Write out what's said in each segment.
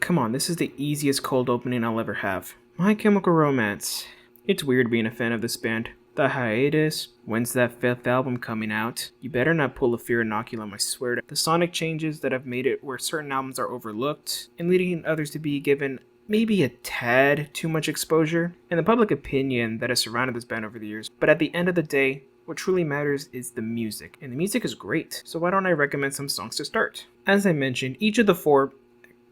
Come on, this is the easiest cold opening I'll ever have. My Chemical Romance. It's weird being a fan of this band. The hiatus, when's that fifth album coming out? You better not pull a Fear Inoculum, I swear to. The sonic changes that have made it where certain albums are overlooked, and leading others to be given maybe a tad too much exposure, and the public opinion that has surrounded this band over the years. But at the end of the day, what truly matters is the music, and the music is great, so why don't I recommend some songs to start? As I mentioned, each of the four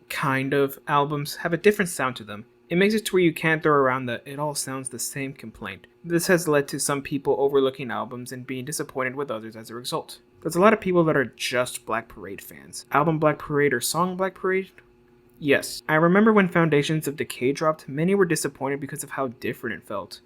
kind of albums have a different sound to them. It makes it to where you can't throw around the "it all sounds the same" complaint. This has led to some people overlooking albums and being disappointed with others as a result. There's a lot of people that are just Black Parade fans. Album Black Parade or song Black Parade? Yes. I remember when Foundations of Decay dropped, many were disappointed because of how different it felt.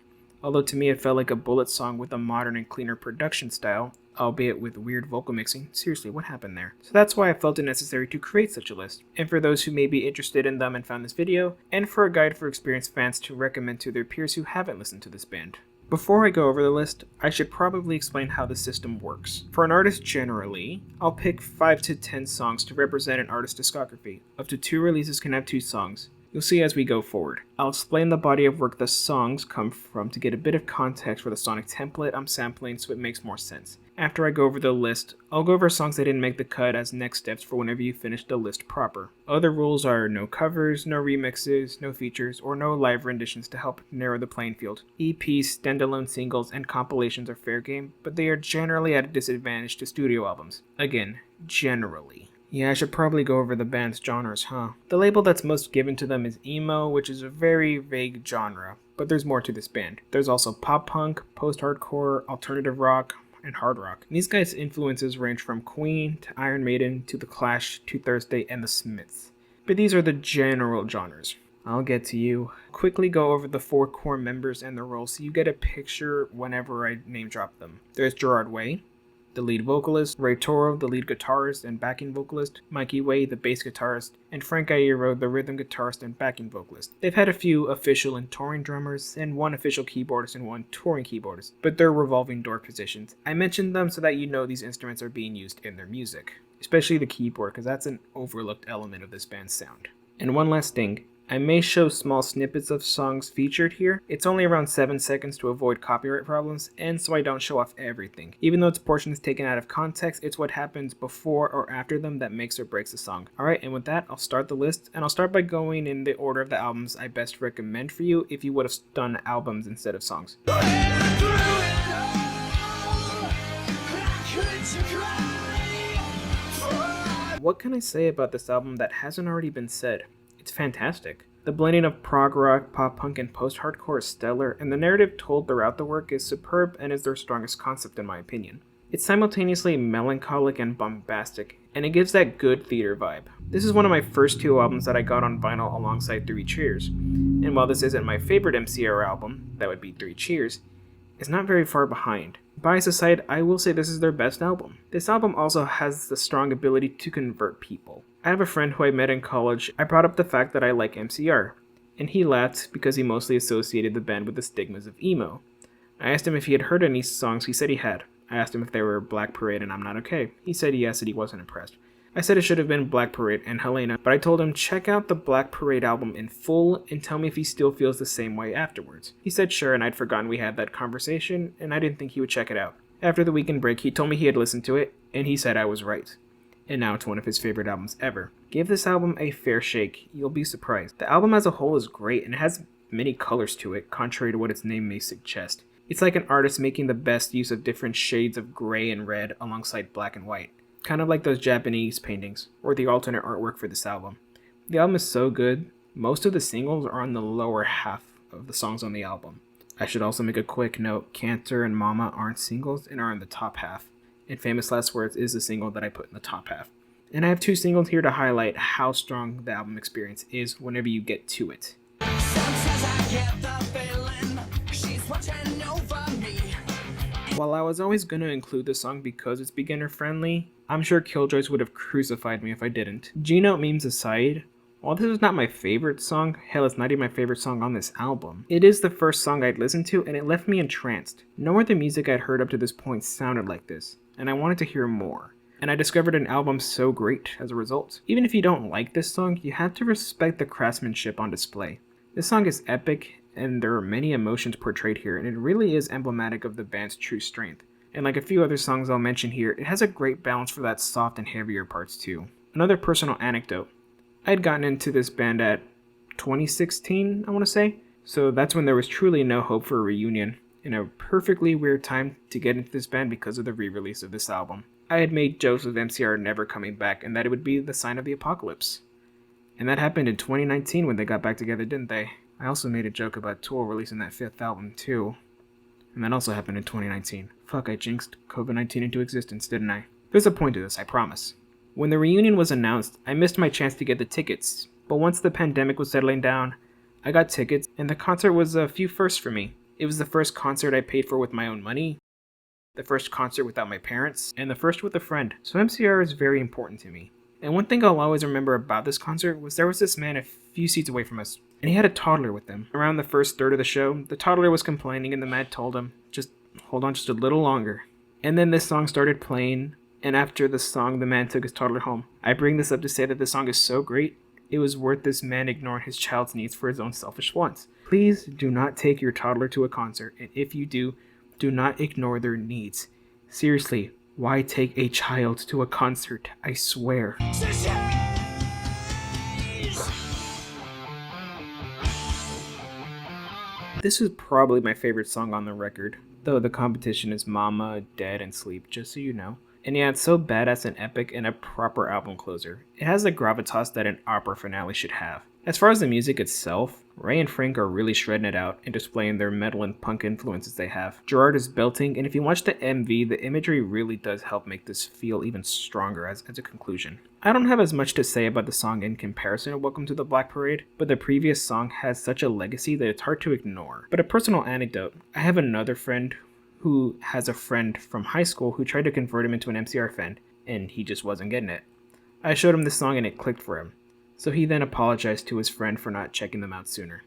Although to me it felt like a Bullet song with a modern and cleaner production style, albeit with weird vocal mixing. Seriously, what happened there? So that's why I felt it necessary to create such a list, and for those who may be interested in them and found this video, and for a guide for experienced fans to recommend to their peers who haven't listened to this band. Before I go over the list, I should probably explain how the system works. For an artist generally, I'll pick 5 to 10 songs to represent an artist's discography. Up to 2 releases can have 2 songs. You'll see as we go forward. I'll explain the body of work the songs come from to get a bit of context for the sonic template I'm sampling so it makes more sense. After I go over the list, I'll go over songs that didn't make the cut as next steps for whenever you finish the list proper. Other rules are no covers, no remixes, no features, or no live renditions to help narrow the playing field. EPs, standalone singles, and compilations are fair game, but they are generally at a disadvantage to studio albums. Again, generally. Yeah, I should probably go over the band's genres, huh? The label that's most given to them is emo, which is a very vague genre, but there's more to this band. There's also pop punk, post-hardcore, alternative rock, and hard rock. And these guys' influences range from Queen to Iron Maiden to The Clash to Thursday and The Smiths. But these are the general genres. I'll get to you. Quickly go over the 4 core members and their roles so you get a picture whenever I name drop them. There's Gerard Way, the lead vocalist, Ray Toro, the lead guitarist and backing vocalist, Mikey Way, the bass guitarist, and Frank Iero, the rhythm guitarist and backing vocalist. They've had a few official and touring drummers, and 1 official keyboardist and 1 touring keyboardist, but they're revolving door positions. I mentioned them so that you know these instruments are being used in their music, especially the keyboard, because that's an overlooked element of this band's sound. And one last thing, I may show small snippets of songs featured here. It's only around 7 seconds to avoid copyright problems, and so I don't show off everything. Even though it's portions taken out of context, it's what happens before or after them that makes or breaks the song. Alright, and with that, I'll start the list, and I'll start by going in the order of the albums I best recommend for you if you would have done albums instead of songs. What can I say about this album that hasn't already been said? It's fantastic. The blending of prog rock, pop punk, and post-hardcore is stellar, and the narrative told throughout the work is superb and is their strongest concept in my opinion. It's simultaneously melancholic and bombastic, and it gives that good theater vibe. This is one of my first 2 albums that I got on vinyl alongside 3 Cheers, and while this isn't my favorite MCR album, that would be 3 Cheers, it's not very far behind. Bias aside, I will say this is their best album. This album also has the strong ability to convert people. I have a friend who I met in college. I brought up the fact that I like MCR, and he laughed because he mostly associated the band with the stigmas of emo. I asked him if he had heard any songs. He said he had. I asked him if they were Black Parade and I'm Not Okay. He said yes, and he wasn't impressed. I said it should have been Black Parade and Helena, but I told him check out the Black Parade album in full and tell me if he still feels the same way afterwards. He said sure, and I'd forgotten we had that conversation, and I didn't think he would check it out. After the weekend break, he told me he had listened to it, and he said I was right. And now it's one of his favorite albums ever. Give this album a fair shake, you'll be surprised. The album as a whole is great and it has many colors to it, contrary to what its name may suggest. It's like an artist making the best use of different shades of gray and red alongside black and white. Kind of like those Japanese paintings, or the alternate artwork for this album. The album is so good, most of the singles are on the lower half of the songs on the album. I should also make a quick note, Cancer and Mama aren't singles and are in the top half. And Famous Last Words is the single that I put in the top half. And I have 2 singles here to highlight how strong the album experience is whenever you get to it. While I was always going to include the song because it's beginner friendly, I'm sure Killjoys would have crucified me if I didn't. G-Note memes aside, while this is not my favorite song, hell it's not even my favorite song on this album, it is the first song I'd listened to and it left me entranced. No other music I'd heard up to this point sounded like this, and I wanted to hear more. and I discovered an album so great as a result. Even if you don't like this song, you have to respect the craftsmanship on display. This song is epic, and there are many emotions portrayed here, and it really is emblematic of the band's true strength. And like a few other songs I'll mention here, it has a great balance for that soft and heavier parts too. Another personal anecdote. I had gotten into this band at 2016, I want to say, so that's when there was truly no hope for a reunion, and a perfectly weird time to get into this band because of the re-release of this album. I had made jokes with MCR never coming back, and that it would be the sign of the apocalypse. And that happened in 2019 when they got back together, didn't they? I also made a joke about Tool releasing that 5th album too. And that also happened in 2019. Fuck, I jinxed COVID-19 into existence, didn't I? There's a point to this, I promise. When the reunion was announced, I missed my chance to get the tickets, but once the pandemic was settling down, I got tickets, and the concert was a few firsts for me. It was the first concert I paid for with my own money, the first concert without my parents, and the first with a friend, so MCR is very important to me. And one thing I'll always remember about this concert was there was this man a few seats away from us, and he had a toddler with him. Around the first third of the show, the toddler was complaining, and the man told him, just hold on just a little longer. And then this song started playing, and after the song, the man took his toddler home. I bring this up to say that the song is so great, it was worth this man ignoring his child's needs for his own selfish wants. Please do not take your toddler to a concert, and if you do not ignore their needs. Seriously, why take a child to a concert? I swear. This is probably my favorite song on the record, though the competition is Mama, Dead, and Sleep, just so you know. And yeah, it's so badass and epic and a proper album closer. It has the gravitas that an opera finale should have. As far as the music itself, Ray and Frank are really shredding it out and displaying their metal and punk influences they have. Gerard is belting, and if you watch the MV, the imagery really does help make this feel even stronger as a conclusion. I don't have as much to say about the song in comparison to Welcome to the Black Parade, but the previous song has such a legacy that it's hard to ignore. But a personal anecdote, I have another friend who has a friend from high school who tried to convert him into an MCR fan, and he just wasn't getting it. I showed him this song and it clicked for him. So he then apologized to his friend for not checking them out sooner.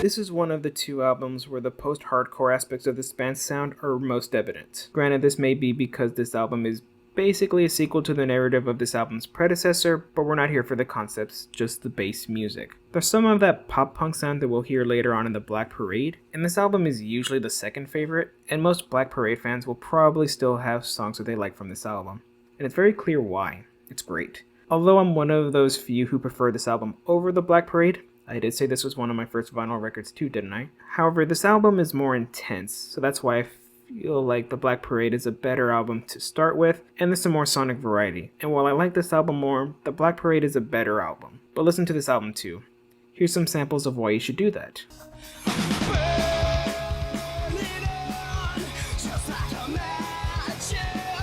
This is one of the two albums where the post-hardcore aspects of this band's sound are most evident. Granted, this may be because this album is basically a sequel to the narrative of this album's predecessor, but we're not here for the concepts, just the bass music. There's some of that pop-punk sound that we'll hear later on in the Black Parade, and this album is usually the second favorite, and most Black Parade fans will probably still have songs that they like from this album. And it's very clear why. It's great. Although I'm one of those few who prefer this album over the Black Parade, I did say this was one of my first vinyl records too, didn't I? However, this album is more intense, so that's why I feel like the Black Parade is a better album to start with, and there's some more sonic variety. And while I like this album more, the Black Parade is a better album. But listen to this album too. Here's some samples of why you should do that.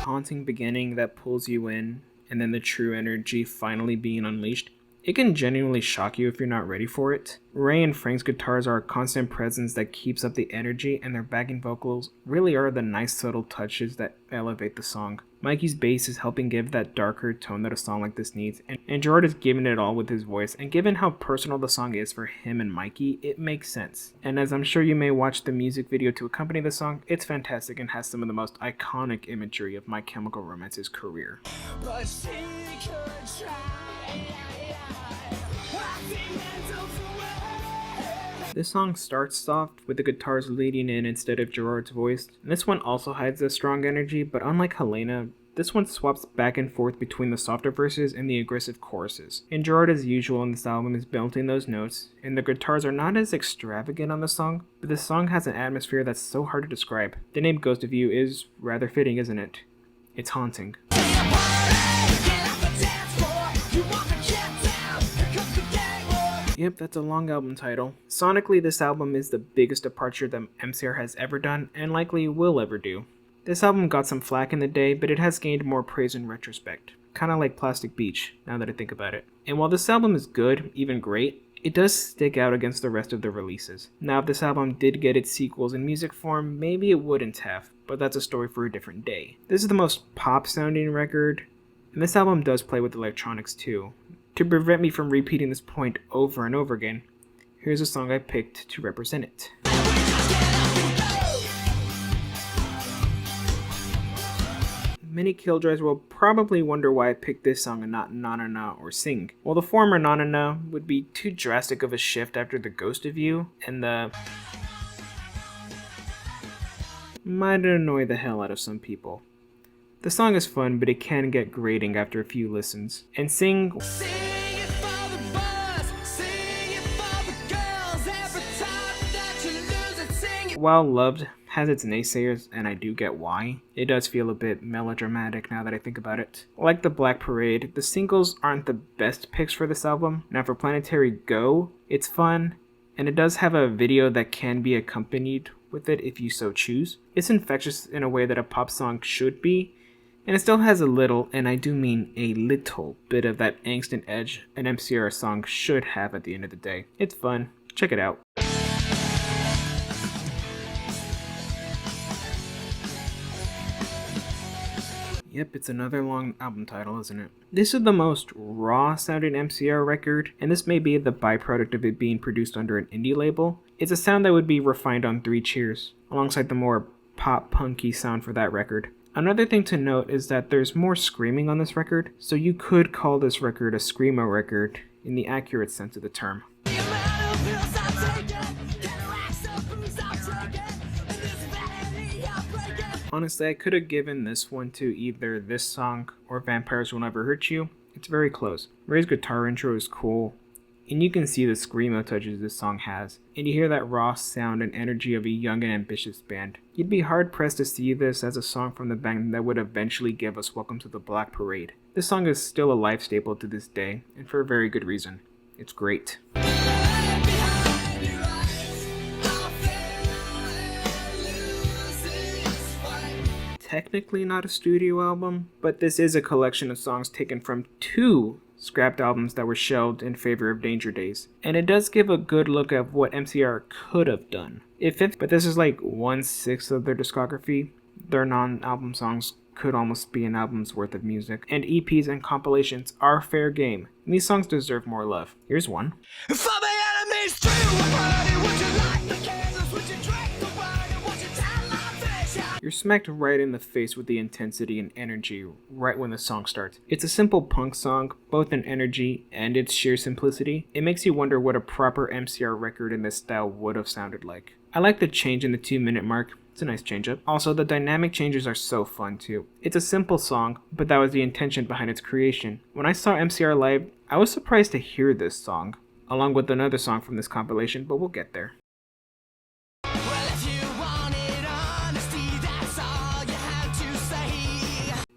Haunting beginning that pulls you in, and then the true energy finally being unleashed. It can genuinely shock you if you're not ready for it. Ray and Frank's guitars are a constant presence that keeps up the energy, and their backing vocals really are the nice subtle touches that elevate the song. Mikey's bass is helping give that darker tone that a song like this needs, and Gerard is giving it all with his voice, and given how personal the song is for him and Mikey, it makes sense. And as I'm sure you may watch the music video to accompany the song, it's fantastic and has some of the most iconic imagery of My Chemical Romance's career. But she could try. This song starts soft, with the guitars leading in instead of Gerard's voice, and this one also hides a strong energy, but unlike Helena, this one swaps back and forth between the softer verses and the aggressive choruses. And Gerard, as usual in this album, is belting those notes, and the guitars are not as extravagant on the song, but this song has an atmosphere that's so hard to describe. The name Ghost of You is rather fitting, isn't it? It's haunting. Yep, that's a long album title. Sonically, this album is the biggest departure that MCR has ever done, and likely will ever do. This album got some flack in the day, but it has gained more praise in retrospect. Kinda like Plastic Beach, now that I think about it. And while this album is good, even great, it does stick out against the rest of the releases. Now, if this album did get its sequels in music form, maybe it wouldn't have, but that's a story for a different day. This is the most pop-sounding record, and this album does play with electronics too. To prevent me from repeating this point over and over again, here's a song I picked to represent it. Many Killjoys will probably wonder why I picked this song and not Na Na Na or Sing. Well, the former Na Na Na would be too drastic of a shift after The Ghost of You, and the might annoy the hell out of some people. The song is fun, but it can get grating after a few listens. And Sing, while loved, has its naysayers, and I do get why. It does feel a bit melodramatic now that I think about it. Like the Black Parade, the singles aren't the best picks for this album. Now for Planetary Go, it's fun, and it does have a video that can be accompanied with it if you so choose. It's infectious in a way that a pop song should be, and it still has a little, and I do mean a little, bit of that angst and edge an MCR song should have at the end of the day. It's fun. Check it out. Yep, it's another long album title, isn't it? This is the most raw sounding MCR record, and this may be the byproduct of it being produced under an indie label. It's a sound that would be refined on 3 Cheers, alongside the more pop-punky sound for that record. Another thing to note is that there's more screaming on this record, so you could call this record a screamo record in the accurate sense of the term. Honestly, I could have given this one to either this song or Vampires Will Never Hurt You. It's very close. Ray's guitar intro is cool, and you can see the screamo touches this song has, and you hear that raw sound and energy of a young and ambitious band. You'd be hard pressed to see this as a song from the band that would eventually give us Welcome to the Black Parade. This song is still a life staple to this day, and for a very good reason. It's great. Technically not a studio album, but this is a collection of songs taken from 2 scrapped albums that were shelved in favor of Danger Days. And it does give a good look at what MCR could have done. It fits, but this is like 1/6 of their discography. Their non-album songs could almost be an album's worth of music. And EPs and compilations are fair game. And these songs deserve more love. Here's one. You're smacked right in the face with the intensity and energy right when the song starts. It's a simple punk song, both in energy and its sheer simplicity. It makes you wonder what a proper MCR record in this style would have sounded like. I like the change in the 2-minute mark. It's a nice change up. Also, the dynamic changes are so fun too. It's a simple song, but that was the intention behind its creation. When I saw MCR live, I was surprised to hear this song, along with another song from this compilation, but we'll get there.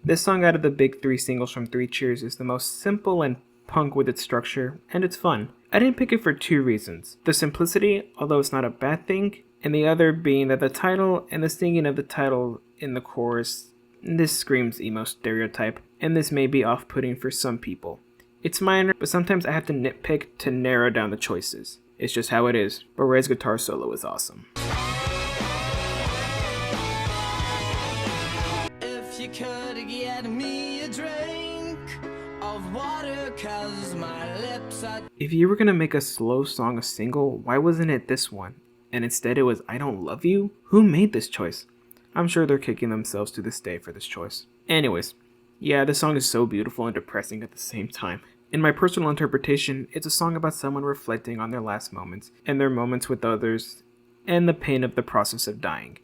This song out of the big 3 singles from 3 Cheers is the most simple and punk with its structure, and it's fun. I didn't pick it for 2 reasons. The simplicity, although it's not a bad thing, and the other being that the title and the singing of the title in the chorus, this screams emo stereotype, and this may be off-putting for some people. It's minor, but sometimes I have to nitpick to narrow down the choices. It's just how it is, but Ray's guitar solo is awesome. Could get me a drink of water, 'cause my lips are... If you were gonna make a slow song a single, why wasn't it this one? And instead it was I Don't Love You? Who made this choice? I'm sure they're kicking themselves to this day for this choice. Anyways, yeah, this song is so beautiful and depressing at the same time. In my personal interpretation, it's a song about someone reflecting on their last moments and their moments with others and the pain of the process of dying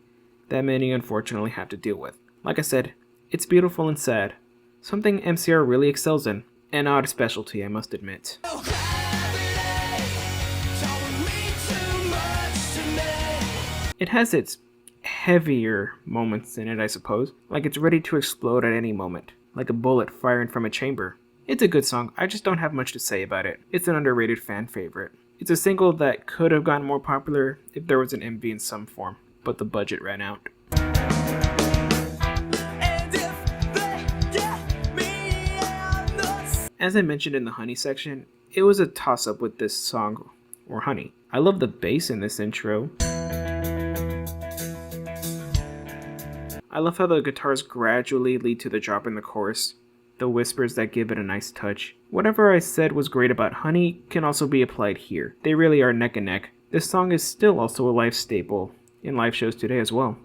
that many unfortunately have to deal with. Like I said, it's beautiful and sad, something MCR really excels in, an odd specialty I must admit. It has its heavier moments in it, I suppose, like it's ready to explode at any moment, like a bullet firing from a chamber. It's a good song, I just don't have much to say about it. It's an underrated fan favorite. It's a single that could have gotten more popular if there was an MV in some form, but the budget ran out. As I mentioned in the Honey section, it was a toss-up with this song, or Honey. I love the bass in this intro. I love how the guitars gradually lead to the drop in the chorus, the whispers that give it a nice touch. Whatever I said was great about Honey can also be applied here. They really are neck and neck. This song is still also a live staple in live shows today as well.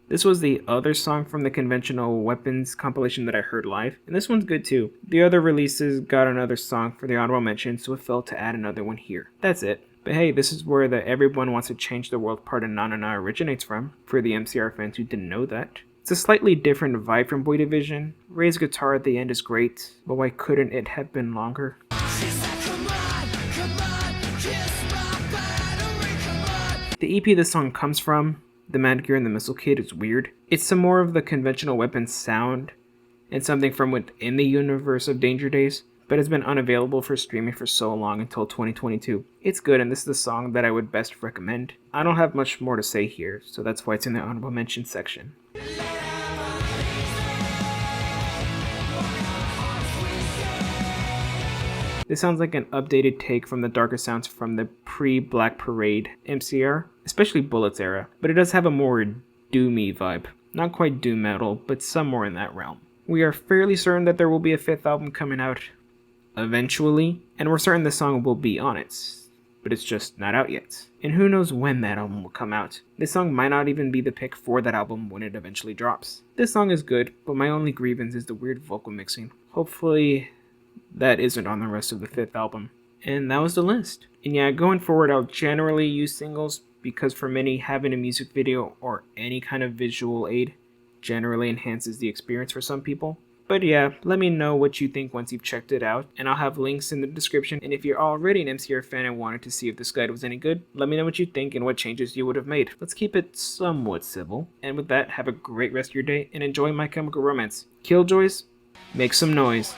This was the other song from the Conventional Weapons compilation that I heard live, and this one's good too. The other releases got another song for the honorable mention, so it felt to add another one here. That's it. But hey, this is where the Everyone Wants to Change the World part of Na Na Na originates from, for the MCR fans who didn't know that. It's a slightly different vibe from Boy Division. Ray's guitar at the end is great, but why couldn't it have been longer? The EP this song comes from, The Mad Gear and the Missile Kid, is weird. It's some more of the Conventional Weapons sound, and something from within the universe of Danger Days, but it's been unavailable for streaming for so long until 2022. It's good, and this is the song that I would best recommend. I don't have much more to say here, so that's why it's in the honorable mention section. This sounds like an updated take from the darker sounds from the pre-Black Parade MCR, especially Bullets era, but it does have a more doomy vibe. Not quite doom metal, but somewhere in that realm. We are fairly certain that there will be a 5th album coming out eventually, and we're certain the song will be on it, but it's just not out yet. And who knows when that album will come out. This song might not even be the pick for that album when it eventually drops. This song is good, but my only grievance is the weird vocal mixing. Hopefully that isn't on the rest of the 5th album. And that was the list. And yeah, going forward, I'll generally use singles because for many, having a music video or any kind of visual aid generally enhances the experience for some people. But yeah, let me know what you think once you've checked it out, and I'll have links in the description. And if you're already an MCR fan and wanted to see if this guide was any good, let me know what you think and what changes you would have made. Let's keep it somewhat civil. And with that, have a great rest of your day and enjoy My Chemical Romance. Killjoys, make some noise.